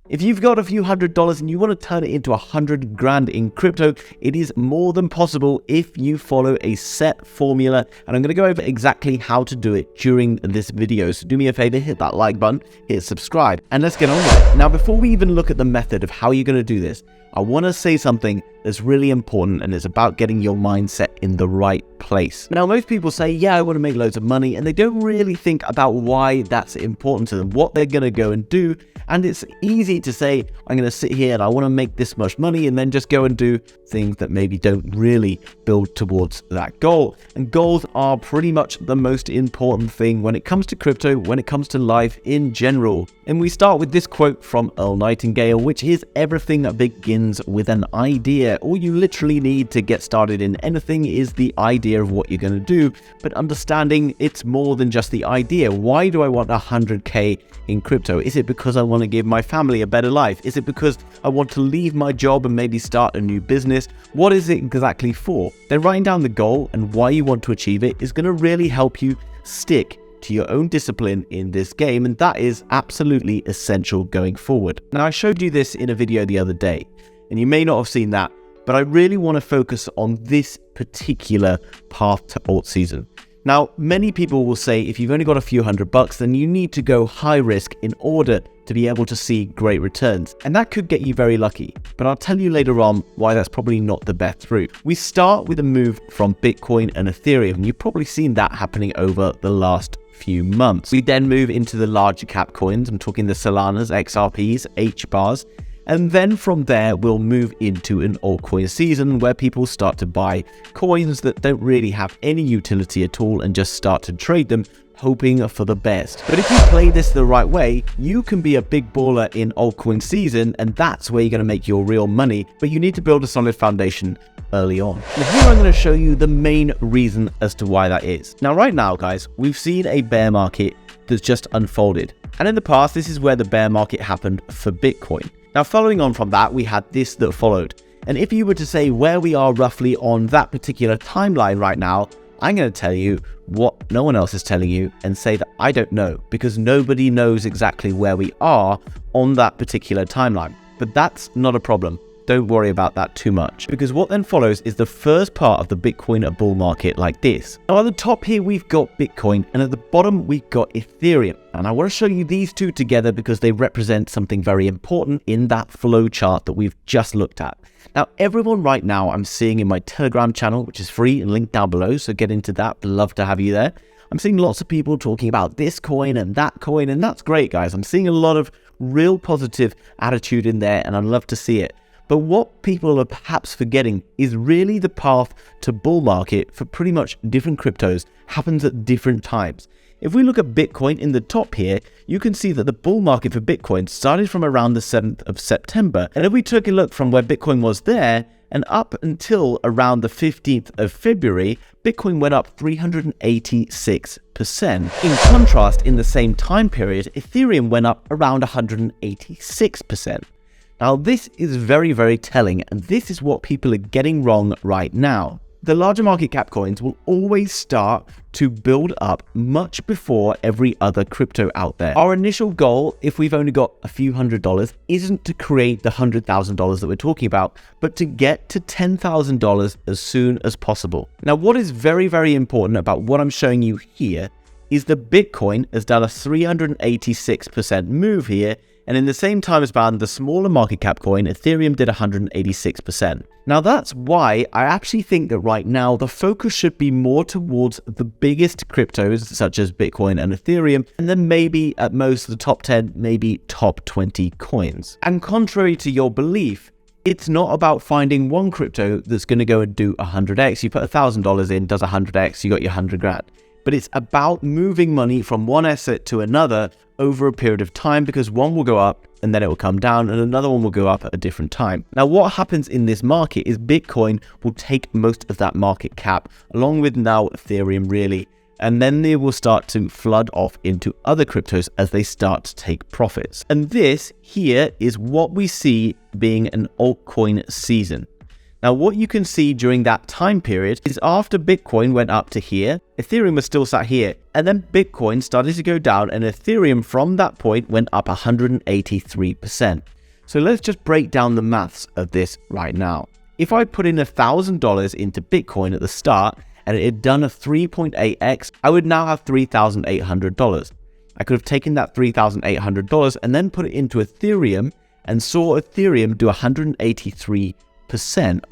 If you've got a few $100s and you want to turn it into 100 grand in crypto, it is more than possible if you follow a set formula. And I'm going to go over exactly how to do it during this video. So do me a favor, hit that like button, hit subscribe, and let's get on with it. Now, before we even look at the method of how you're going to do this, I want to say something that's really important, and it's about getting your mindset in the right place. Now, most people say, yeah, I want to make loads of money, and they don't really think about why that's important to them, what they're going to go and do. And it's easy to say, I'm going to sit here and I want to make this much money, and then just go and do things that maybe don't really build towards that goal. And goals are pretty much the most important thing when it comes to crypto, when it comes to life in general. And we start with this quote from Earl Nightingale, which is, everything begins with an idea. All you literally need to get started in anything is the idea of what you're going to do, but understanding it's more than just the idea. Why do I want 100K in crypto? Is it because I want to give my family a better life? Is it because I want to leave my job and maybe start a new business? What is it exactly for? Then writing down the goal and why you want to achieve it is going to really help you stick to your own discipline in this game, and that is absolutely essential going forward. Now, I showed you this in a video the other day, and you may not have seen that, but I really want to focus on this particular path to alt season. Now, many people will say if you've only got a few $100, then you need to go high risk in order to be able to see great returns. And that could get you very lucky. But I'll tell you later on why that's probably not the best route. We start with a move from Bitcoin and Ethereum. And you've probably seen that happening over the last few months. We then move into the larger cap coins. I'm talking the Solanas, XRPs, hbars. And then from there, we'll move into an altcoin season where people start to buy coins that don't really have any utility at all and just start to trade them, hoping for the best. But if you play this the right way, you can be a big baller in altcoin season, and that's where you're going to make your real money. But you need to build a solid foundation early on. Now, here I'm going to show you the main reason as to why that is. Now, right now, guys, we've seen a bear market that's just unfolded. And in the past, this is where the bear market happened for Bitcoin. Now, following on from that, we had this that followed. And if you were to say where we are roughly on that particular timeline right now, I'm going to tell you what no one else is telling you and say that I don't know, because nobody knows exactly where we are on that particular timeline. But that's not a problem. Don't worry about that too much, because what then follows is the first part of the Bitcoin bull market like this. Now, at the top here, we've got Bitcoin, and at the bottom, we've got Ethereum. And I want to show you these two together because they represent something very important in that flow chart that we've just looked at. Now, everyone right now I'm seeing in my Telegram channel, which is free and linked down below, so get into that. Love to have you there. I'm seeing lots of people talking about this coin and that coin, and that's great, guys. I'm seeing a lot of real positive attitude in there, and I'd love to see it. But what people are perhaps forgetting is really the path to bull market for pretty much different cryptos happens at different times. If we look at Bitcoin in the top here, you can see that the bull market for Bitcoin started from around the 7th of September. And if we took a look from where Bitcoin was there and up until around the 15th of February, Bitcoin went up 386%. In contrast, in the same time period, Ethereum went up around 186%. Now, this is very, very telling, and this is what people are getting wrong right now. The larger market cap coins will always start to build up much before every other crypto out there. Our initial goal, if we've only got a few $100s, isn't to create the $100,000 that we're talking about, but to get to $10,000 as soon as possible. Now, what is very, very important about what I'm showing you here is the Bitcoin has done a 386% move here, and in the same time span, the smaller market cap coin, Ethereum, did 186%. Now, that's why I actually think that right now the focus should be more towards the biggest cryptos, such as Bitcoin and Ethereum, and then maybe at most the top 10, maybe top 20 coins. And contrary to your belief, it's not about finding one crypto that's going to go and do 100x. You put $1,000 in, does 100x, you got your 100 grand. But it's about moving money from one asset to another over a period of time, because one will go up and then it will come down and another one will go up at a different time. Now, what happens in this market is Bitcoin will take most of that market cap, along with now Ethereum really, and then they will start to flood off into other cryptos as they start to take profits. And this here is what we see being an altcoin season. Now, what you can see during that time period is after Bitcoin went up to here, Ethereum was still sat here, and then Bitcoin started to go down, and Ethereum from that point went up 183%. So let's just break down the maths of this right now. If I put in $1,000 into Bitcoin at the start and it had done a 3.8x, I would now have $3,800. I could have taken that $3,800 and then put it into Ethereum and saw Ethereum do 183%, a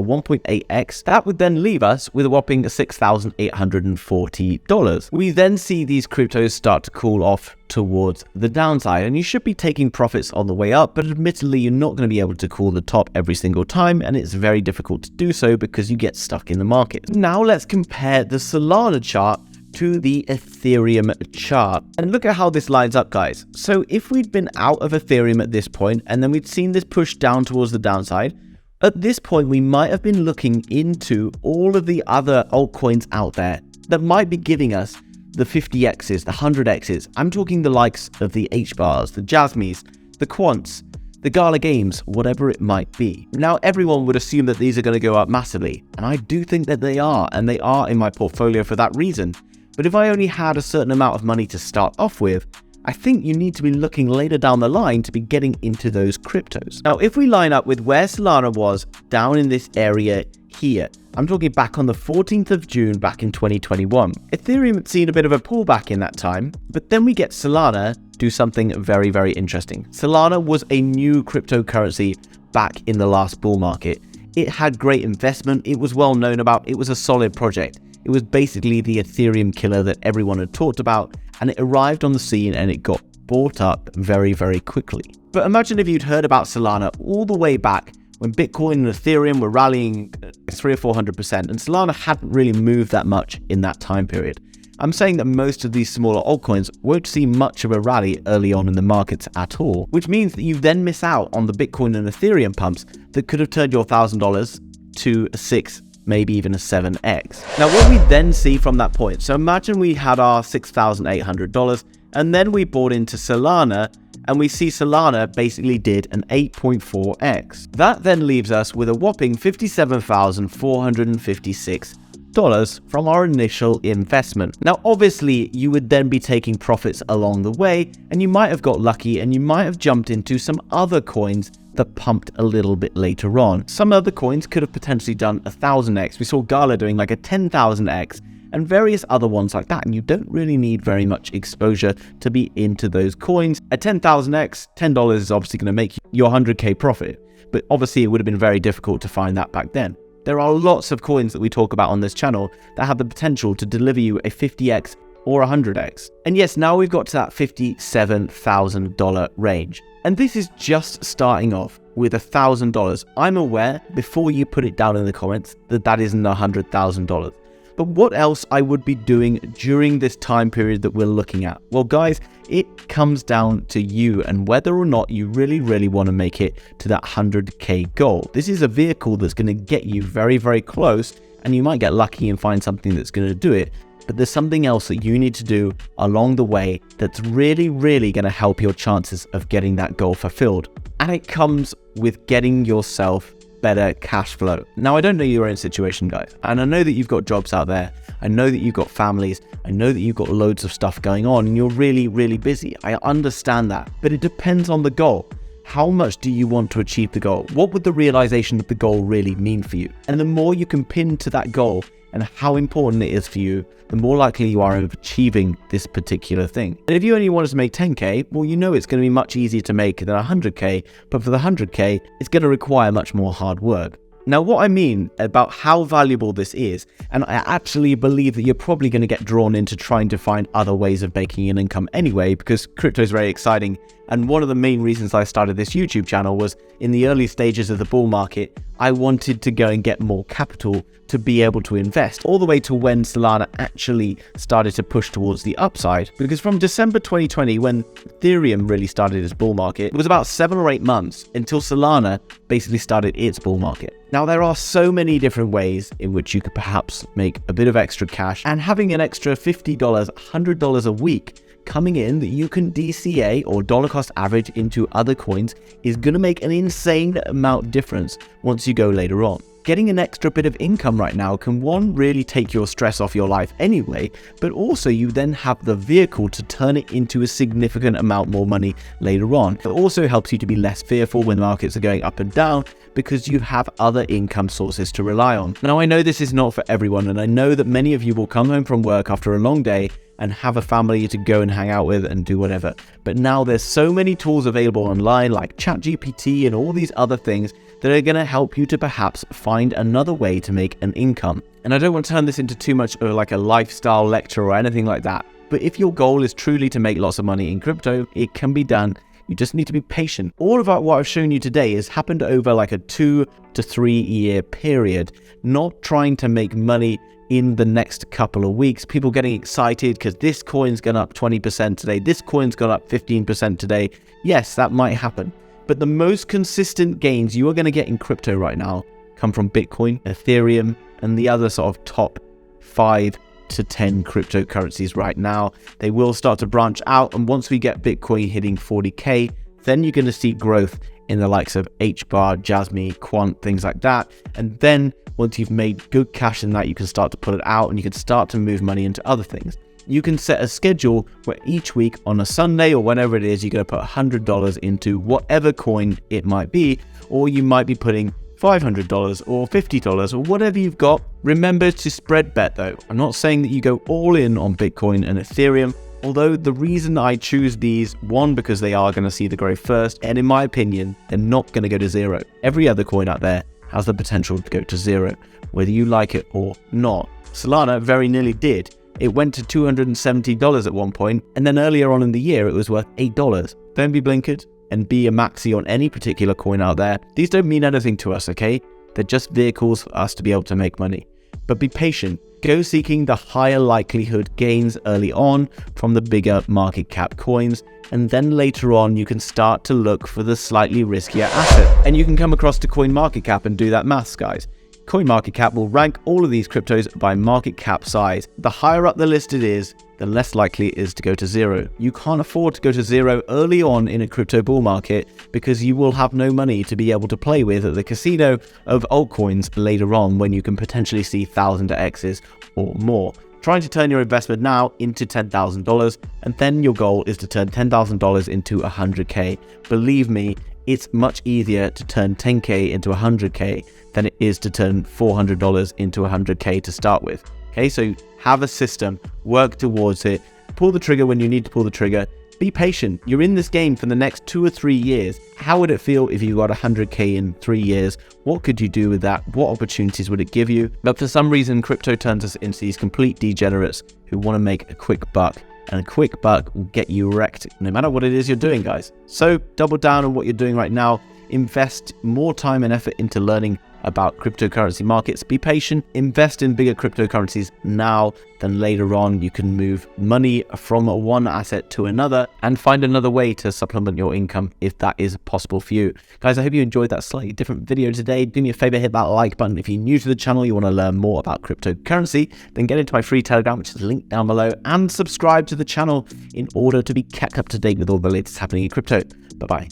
1.8x. That would then leave us with a whopping $6,840. We then see these cryptos start to cool off towards the downside, and you should be taking profits on the way up, but admittedly you're not going to be able to call the top every single time, and it's very difficult to do so because you get stuck in the market. Now let's compare the Solana chart to the Ethereum chart and look at how this lines up, guys. So if we'd been out of Ethereum at this point and then we'd seen this push down towards the downside, at this point we might have been looking into all of the other altcoins out there that might be giving us the 50x's, the 100x's. I'm talking the likes of the hbars, the jasmys, the quants, the Gala games, whatever it might be. Now, everyone would assume that these are going to go up massively, and I do think that they are, and they are in my portfolio for that reason. But if I only had a certain amount of money to start off with, I think you need to be looking later down the line to be getting into those cryptos. Now, if we line up with where Solana was down in this area here, I'm talking back on the 14th of June back in 2021. Ethereum had seen a bit of a pullback in that time, but then we get Solana do something very, very interesting. Solana was a new cryptocurrency back in the last bull market. It had great investment, it was well known about, it was a solid project. It was basically the Ethereum killer that everyone had talked about, and it arrived on the scene and it got bought up very, very quickly. But imagine if you'd heard about Solana all the way back when Bitcoin and Ethereum were rallying 300 or 400%, and Solana hadn't really moved that much in that time period. I'm saying that most of these smaller altcoins won't see much of a rally early on in the markets at all, which means that you then miss out on the Bitcoin and Ethereum pumps that could have turned your $1,000 to a 6, maybe even a 7x. Now, what we then see from that point, so imagine we had our $6,800 and then we bought into Solana, and we see Solana basically did an 8.4x. That then leaves us with a whopping $57,456 from our initial investment. Now, obviously, you would then be taking profits along the way, and you might have got lucky and you might have jumped into some other coins that pumped a little bit later on. Some other coins could have potentially done a 1000x. We saw Gala doing like a 10,000x and various other ones like that, and you don't really need very much exposure to be into those coins. A 10,000x, $10 is obviously going to make you your 100k profit, but obviously it would have been very difficult to find that back then. There are lots of coins that we talk about on this channel that have the potential to deliver you a 50x or 100x. And yes, now we've got to that $57,000 range. And this is just starting off with $1,000. I'm aware, before you put it down in the comments, that that isn't $100,000. But what else I would be doing during this time period that we're looking at? Well, guys, it comes down to you and whether or not you really want to make it to that 100k goal. This is a vehicle that's going to get you very, very close, and you might get lucky and find something that's going to do it. But there's something else that you need to do along the way that's really going to help your chances of getting that goal fulfilled. And it comes with getting yourself better cash flow. Now, I don't know your own situation, guys, and I know that you've got jobs out there. I know that you've got families. I know that you've got loads of stuff going on and you're really busy. I understand that, but it depends on the goal. How much do you want to achieve the goal? What would the realization of the goal really mean for you? And the more you can pin to that goal and how important it is for you, the more likely you are of achieving this particular thing. And if you only want to make 10k, well, you know it's going to be much easier to make than 100k, but for the 100k, it's going to require much more hard work. Now, what I mean about how valuable this is, and I actually believe that you're probably going to get drawn into trying to find other ways of making an income anyway, because crypto is very exciting. And one of the main reasons I started this YouTube channel was in the early stages of the bull market, I wanted to go and get more capital to be able to invest, all the way to when Solana actually started to push towards the upside. Because from December 2020, when Ethereum really started its bull market, it was about 7 or 8 months until Solana basically started its bull market. Now, there are so many different ways in which you could perhaps make a bit of extra cash, and having an extra $50, $100 a week coming in that you can DCA or dollar cost average into other coins is going to make an insane amount difference once you go later on. Getting an extra bit of income right now can, one, really take your stress off your life anyway, but also you then have the vehicle to turn it into a significant amount more money later on. It also helps you to be less fearful when the markets are going up and down because you have other income sources to rely on. Now, I know this is not for everyone, and I know that many of you will come home from work after a long day and have a family to go and hang out with and do whatever. But now there's so many tools available online like ChatGPT and all these other things that are going to help you to perhaps find another way to make an income. And I don't want to turn this into too much of like a lifestyle lecture or anything like that. But if your goal is truly to make lots of money in crypto, it can be done. You just need to be patient. All of what I've shown you today has happened over like a 2 to 3 year period, not trying to make money in the next couple of weeks. People getting excited because this coin's gone up 20% today, this coin's gone up 15% today. Yes, that might happen. But the most consistent gains you are going to get in crypto right now come from Bitcoin, Ethereum, and the other sort of top 5 to 10 cryptocurrencies right now. They will start to branch out, and once we get Bitcoin hitting 40k, then you're going to see growth in the likes of hbar, jasmy, quant, things like that. And then once you've made good cash in that, you can start to put it out and you can start to move money into other things. You can set a schedule where each week on a Sunday or whenever it is, you're going to put $100 into whatever coin it might be, or you might be putting $500 or $50 or whatever you've got. Remember to spread bet though. I'm not saying that you go all in on Bitcoin and Ethereum, although the reason I choose these, one, because they are going to see the growth first, and in my opinion, they're not going to go to zero. Every other coin out there has the potential to go to zero, whether you like it or not. Solana very nearly did. It went to $270 at one point, and then earlier on in the year, it was worth $8. Don't be blinkered and be a maxi on any particular coin out there. These don't mean anything to us, okay? They're just vehicles for us to be able to make money. But be patient. Go seeking the higher likelihood gains early on from the bigger market cap coins, and then later on you can start to look for the slightly riskier asset. And you can come across to CoinMarketCap and do that maths, guys. CoinMarketCap will rank all of these cryptos by market cap size. The higher up the list it is, the less likely it is to go to zero. You can't afford to go to zero early on in a crypto bull market because you will have no money to be able to play with at the casino of altcoins later on when you can potentially see 1000x's or more. Trying to turn your investment now into $10,000, and then your goal is to turn $10,000 into 100k. Believe me, it's much easier to turn 10k into 100k than it is to turn $400 into 100k to start with. Okay, so have a system, work towards it, pull the trigger when you need to pull the trigger, be patient. You're in this game for the next 2 or 3 years. How would it feel if you got 100k in 3 years? What could you do with that? What opportunities would it give you? But for some reason, crypto turns us into these complete degenerates who want to make a quick buck. And a quick buck will get you wrecked no matter what it is you're doing, guys. So double down on what you're doing right now. Invest more time and effort into learning about cryptocurrency markets. Be patient. Invest in bigger cryptocurrencies now than later on. You can move money from one asset to another and find another way to supplement your income if that is possible for you. Guys, I hope you enjoyed that slightly different video today. Do me a favor, hit that like button. If you're new to the channel, you want to learn more about cryptocurrency, then get into my free Telegram, which is linked down below, and subscribe to the channel in order to be kept up to date with all the latest happening in crypto. Bye-bye.